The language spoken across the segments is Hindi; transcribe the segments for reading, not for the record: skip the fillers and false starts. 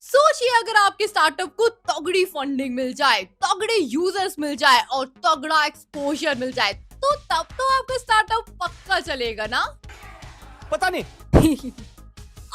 सोचिए अगर आपके स्टार्टअप को तगड़ी फंडिंग मिल जाए, तगड़े यूजर्स मिल जाए और तगड़ा एक्सपोजर मिल जाए, तो तब तो आपका स्टार्टअप पक्का चलेगा ना। पता नहीं।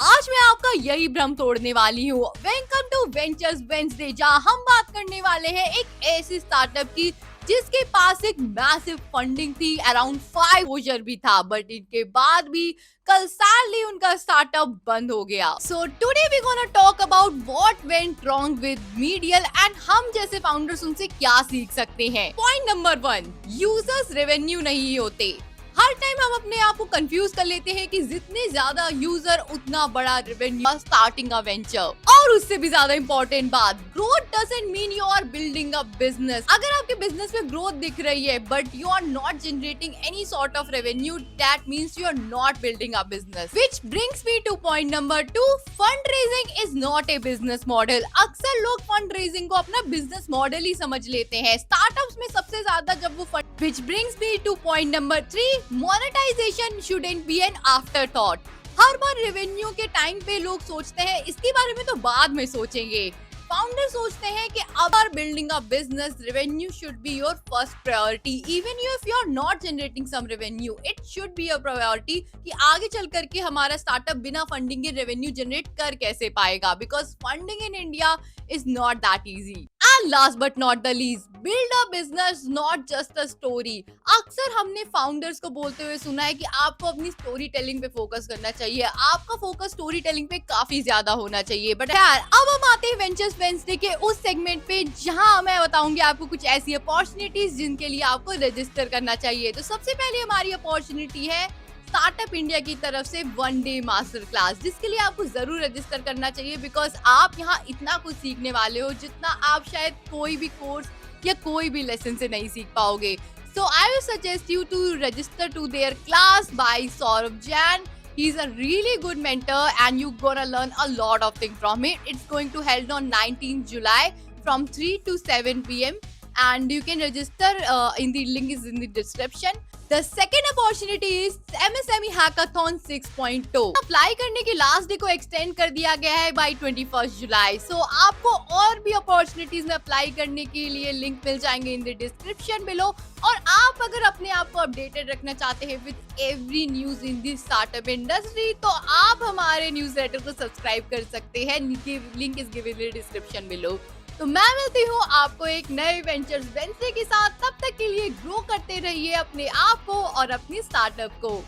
आज मैं आपका यही भ्रम तोड़ने वाली हूँ। वेलकम टू वेंचर्स वेंसडे, जहाँ हम बात करने वाले हैं एक ऐसी स्टार्टअप की जिसके पास एक मैसिव फंडिंग थी, अराउंड 5 ओजर भी था, बट इनके बाद भी कल सैडली उनका स्टार्टअप बंद हो गया। So today we gonna talk about what went wrong with medial and हम जैसे फाउंडर्स उनसे क्या सीख सकते हैं। पॉइंट नंबर 1, यूजर्स रेवेन्यू नहीं होते। हर टाइम हम अपने आप को कंफ्यूज कर लेते हैं कि जितने ज्यादा यूजर उतना बड़ा रेवेन्यू स्टार्टिंग अ वेंचर। और उससे भी ज्यादा इंपॉर्टेंट बात, growth doesn't mean you are building a business. अगर आपके बिजनेस में ग्रोथ दिख रही है but you are not generating any sort of revenue, that means you are not building a business. Which brings me to point number 2, fund raising is not a business model. अक्सर लोग फंड रेजिंग को अपना बिजनेस मॉडल ही समझ लेते हैं, स्टार्टअप्स में सबसे ज्यादा जब वो fund. Which brings me to point number 3, monetization shouldn't be an afterthought. हर बार रेवेन्यू के टाइम पे लोग सोचते हैं इसके बारे में तो बाद में सोचेंगे। फाउंडर सोचते हैं कि अब are building a business, revenue should be your first priority. Even if you are not generating some revenue, it should be a priority कि आगे चल करके हमारा स्टार्टअप बिना फंडिंग के रेवेन्यू जनरेट कर कैसे पाएगा, because funding in India is not that easy. And last but not the least, build a business not just a story. अक्सर हमने फाउंडर्स को बोलते हुए सुना है कि आपको अपनी स्टोरी टेलिंग पे फोकस करना चाहिए, आपका फोकस स्टोरी टेलिंग पे काफी ज्यादा होना चाहिए। बट यार अब हम आते हैं वेंचर्स वेंसडे के उस सेगमेंट पे जहां मैं बताऊंगी आपको कुछ ऐसी अपॉर्चुनिटीज जिनके लिए आपको रजिस्टर करना चाहिए। तो सबसे पहले हमारी अपॉर्चुनिटी है स्टार्टअप इंडिया की तरफ से 1 डे मास्टर क्लास, जिसके लिए आपको जरूर रजिस्टर करना चाहिए, बिकॉज आप यहाँ इतना कुछ सीखने वाले हो जितना आप शायद कोई भी कोर्स या कोई भी लेसन से नहीं सीख पाओगे। So I will suggest you to register to their class by Saurabh Jain. He's a really good mentor and you're gonna learn a lot of things from it. It's going to held on 19th July from 3 to 7 p.m. and you can register in the link is in the description. The second opportunity is MSME Hackathon 6.0. Apply करने की लास्ट डे को एक्सटेंड कर दिया गया है बाई 21 जुलाई। सो आपको और भी अपॉर्चुनिटीज में अप्लाई करने के लिए लिंक मिल जाएंगे इन द डिस्क्रिप्शन बिलो। और आप अगर अपने आप को अपडेटेड रखना चाहते हैं with every news in the startup industry, तो आप हमारे न्यूज़लेटर को सब्सक्राइब कर सकते हैं, link is given in the description below. तो मैं मिलती हूँ आपको एक नए वेंचर्स वेंसडे के साथ। तब तक के लिए ग्रो करते रहिए अपने आप को और अपनी स्टार्टअप को।